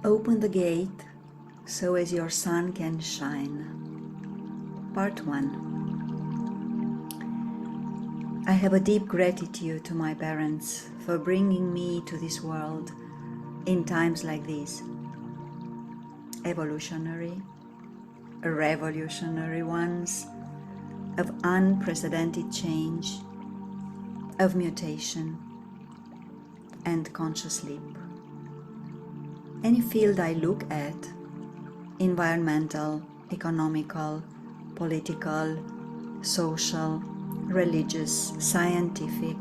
Open the gate so as your sun can shine. Part 1. I have a deep gratitude to my parents for bringing me to this world in times like these. Evolutionary, revolutionary ones, of unprecedented change, of mutation, and conscious leap. Any field I look at, environmental, economical, political, social, religious, scientific,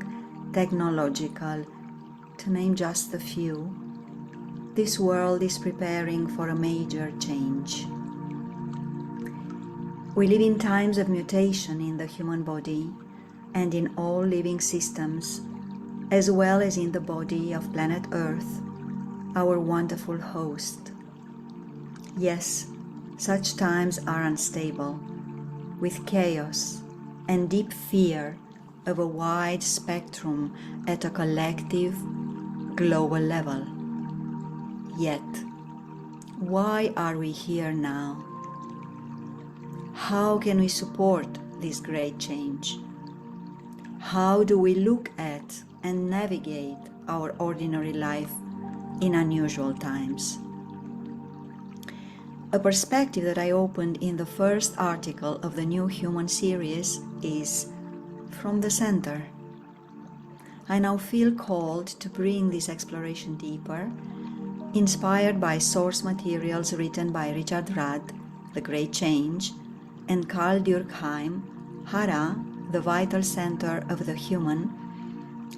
technological, to name just a few, this world is preparing for a major change. We live in times of mutation in the human body and in all living systems, as well as in the body of planet Earth, our wonderful host. Yes, such times are unstable, with chaos and deep fear of a wide spectrum at a collective, global level. Yet, why are we here now? How can we support this great change? How do we look at and navigate our ordinary life in unusual times? A perspective that I opened in the first article of the New Human series is from the center. I now feel called to bring this exploration deeper, inspired by source materials written by Richard Rudd, The Great Change, and Karl Durckheim, Hara, the Vital Center of the Human,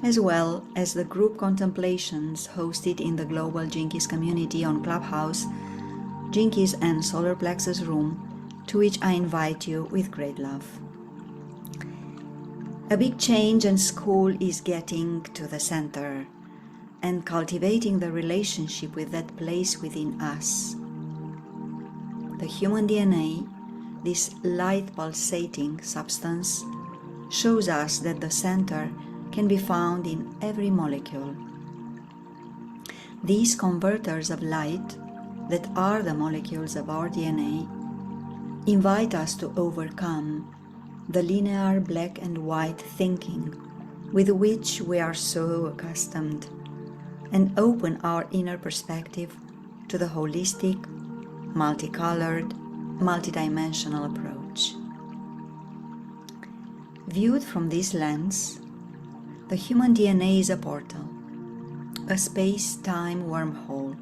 as well as the group Contemplations hosted in the global Gene Keys community on Clubhouse, Gene Keys and Solar Plexus room, to which I invite you with great love. A big change and school is getting to the center and cultivating the relationship with that place within us. The human DNA, this light pulsating substance, shows us that the center can be found in every molecule. These converters of light, that are the molecules of our DNA, invite us to overcome the linear black and white thinking with which we are so accustomed, and open our inner perspective to the holistic, multicolored, multidimensional approach. Viewed from this lens, the human DNA is a portal, a space-time wormhole,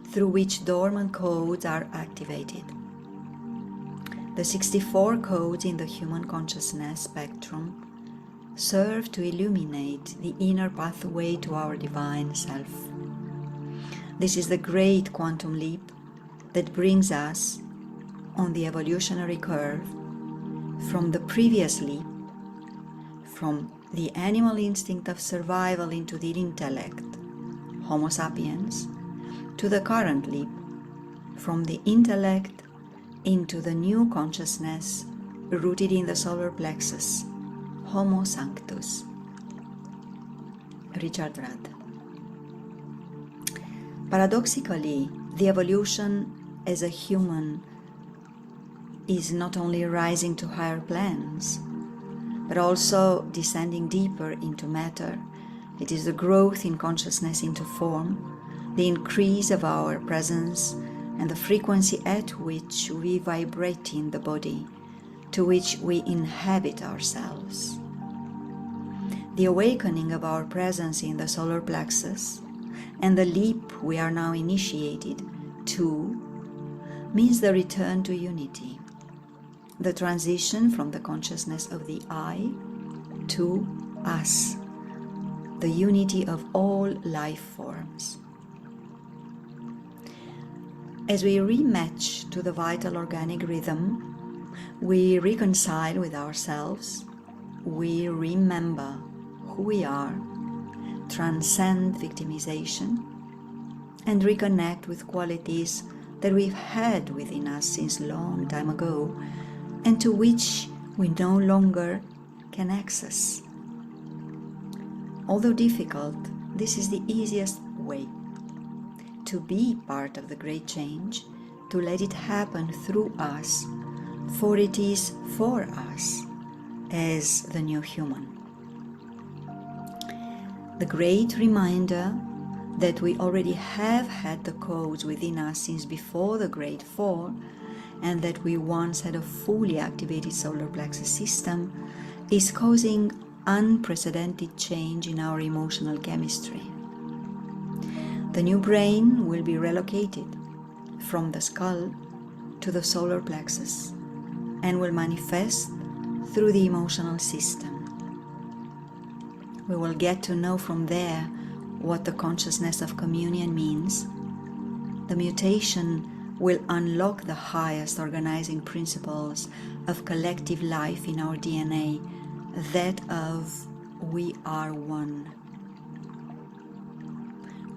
through which dormant codes are activated. The 64 codes in the human consciousness spectrum serve to illuminate the inner pathway to our divine self. This is the great quantum leap that brings us on the evolutionary curve from the previous leap, from the animal instinct of survival into the intellect, Homo sapiens, to the current leap, from the intellect into the new consciousness rooted in the solar plexus, Homo Sanctus. Richard Rudd. Paradoxically, the evolution as a human is not only rising to higher planes, but also descending deeper into matter. It is the growth in consciousness into form, the increase of our presence, and the frequency at which we vibrate in the body, to which we inhabit ourselves. The awakening of our presence in the solar plexus and the leap we are now initiated to means the return to unity, the transition from the consciousness of the I to us, the unity of all life forms. As we rematch to the vital organic rhythm, we reconcile with ourselves, we remember who we are, transcend victimization, and reconnect with qualities that we've had within us since long time ago, and to which we no longer can access. Although difficult, this is the easiest way to be part of the great change, to let it happen through us, for it is for us as the new human. The great reminder that we already have had the codes within us since before the Great Fall, and that we once had a fully activated solar plexus system, is causing unprecedented change in our emotional chemistry. The new brain will be relocated from the skull to the solar plexus and will manifest through the emotional system. We will get to know from there what the consciousness of communion means. The mutation will unlock the highest organizing principles of collective life in our DNA, that of we are one.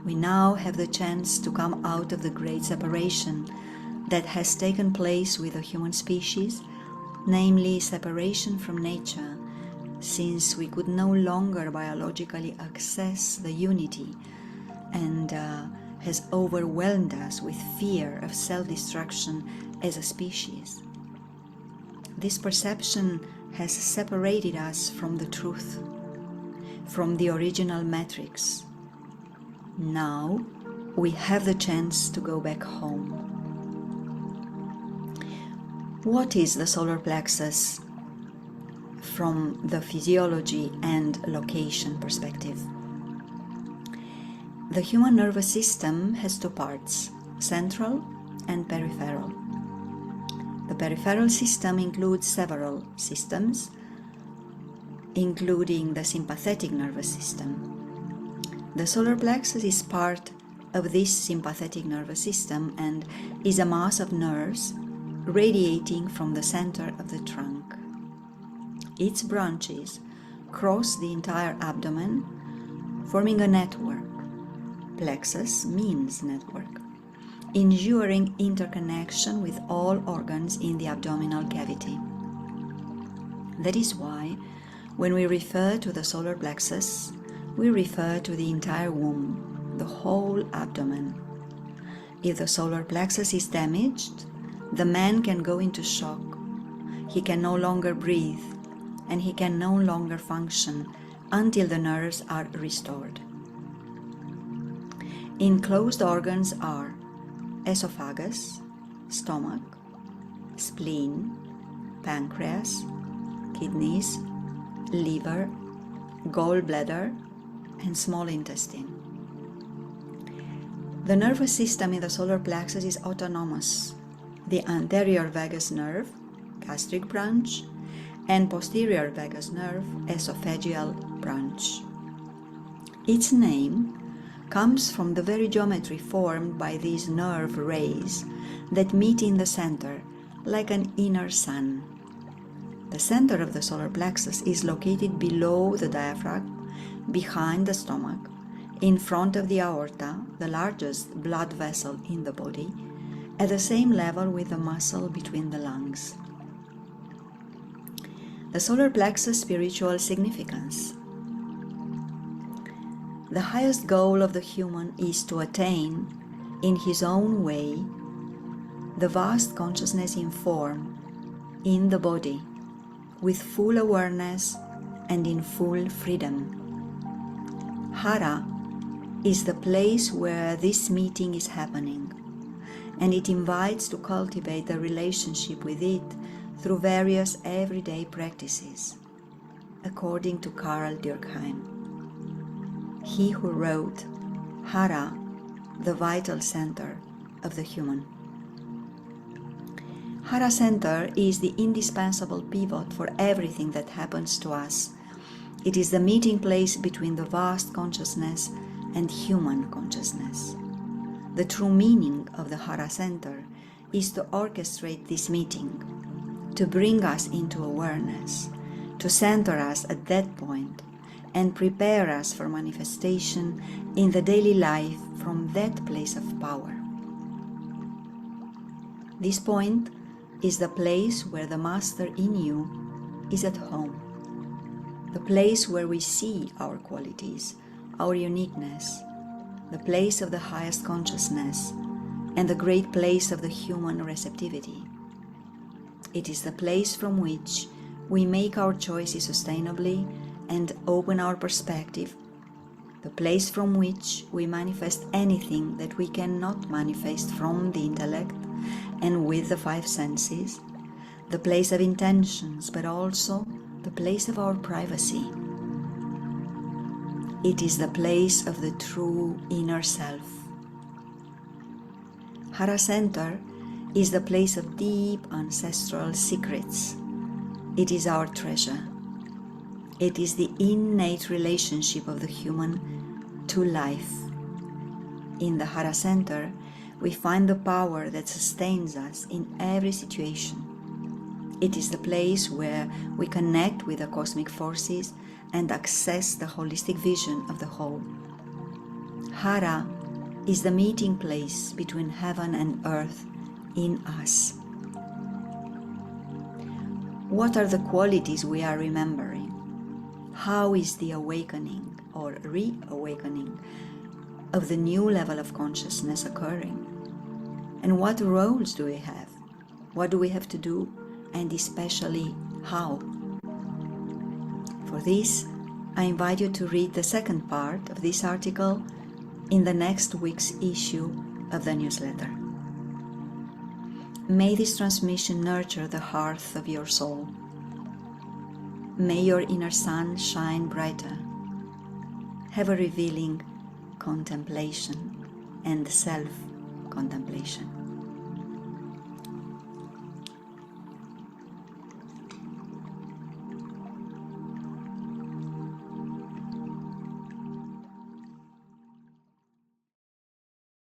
We now have the chance to come out of the great separation that has taken place with the human species, namely separation from nature, since we could no longer biologically access the unity and has overwhelmed us with fear of self-destruction as a species. This perception has separated us from the truth, from the original matrix. Now we have the chance to go back home. What is the solar plexus from the physiology and location perspective? The human nervous system has two parts, central and peripheral. The peripheral system includes several systems, including the sympathetic nervous system. The solar plexus is part of this sympathetic nervous system and is a mass of nerves radiating from the center of the trunk. Its branches cross the entire abdomen, forming a network. Plexus means network, ensuring interconnection with all organs in the abdominal cavity. That is why, when we refer to the solar plexus, we refer to the entire womb, the whole abdomen. If the solar plexus is damaged, the man can go into shock. He can no longer breathe, and he can no longer function until the nerves are restored. Enclosed organs are esophagus, stomach, spleen, pancreas, kidneys, liver, gallbladder, and small intestine. The nervous system in the solar plexus is autonomous. The anterior vagus nerve, gastric branch, and posterior vagus nerve, esophageal branch. Its name comes from the very geometry formed by these nerve rays that meet in the center, like an inner sun. The center of the solar plexus is located below the diaphragm, behind the stomach, in front of the aorta, the largest blood vessel in the body, at the same level with the muscle between the lungs. The solar plexus spiritual significance. The highest goal of the human is to attain, in his own way, the vast consciousness in form, in the body, with full awareness and in full freedom. Hara is the place where this meeting is happening, and it invites to cultivate the relationship with it through various everyday practices, according to Karl Durckheim. He who wrote Hara, the vital center of the human. Hara center is the indispensable pivot for everything that happens to us. It is the meeting place between the vast consciousness and human consciousness. The true meaning of the Hara center is to orchestrate this meeting, to bring us into awareness, to center us at that point, and prepare us for manifestation in the daily life from that place of power. This point is the place where the Master in you is at home, the place where we see our qualities, our uniqueness, the place of the highest consciousness, and the great place of the human receptivity. It is the place from which we make our choices sustainably and open our perspective, the place from which we manifest anything that we cannot manifest from the intellect and with the five senses, the place of intentions, but also the place of our privacy. It is the place of the true inner self. Hara Center is the place of deep ancestral secrets. It is our treasure. It is the innate relationship of the human to life. In the Hara Center, we find the power that sustains us in every situation. It is the place where we connect with the cosmic forces and access the holistic vision of the whole. Hara is the meeting place between heaven and earth in us. What are the qualities we are remembering? How is the awakening or reawakening of the new level of consciousness occurring? And what roles do we have? What do we have to do? And especially how? For this, I invite you to read the second part of this article in the next week's issue of the newsletter. May this transmission nurture the hearth of your soul. May your inner sun shine brighter. Have a revealing contemplation and self-contemplation.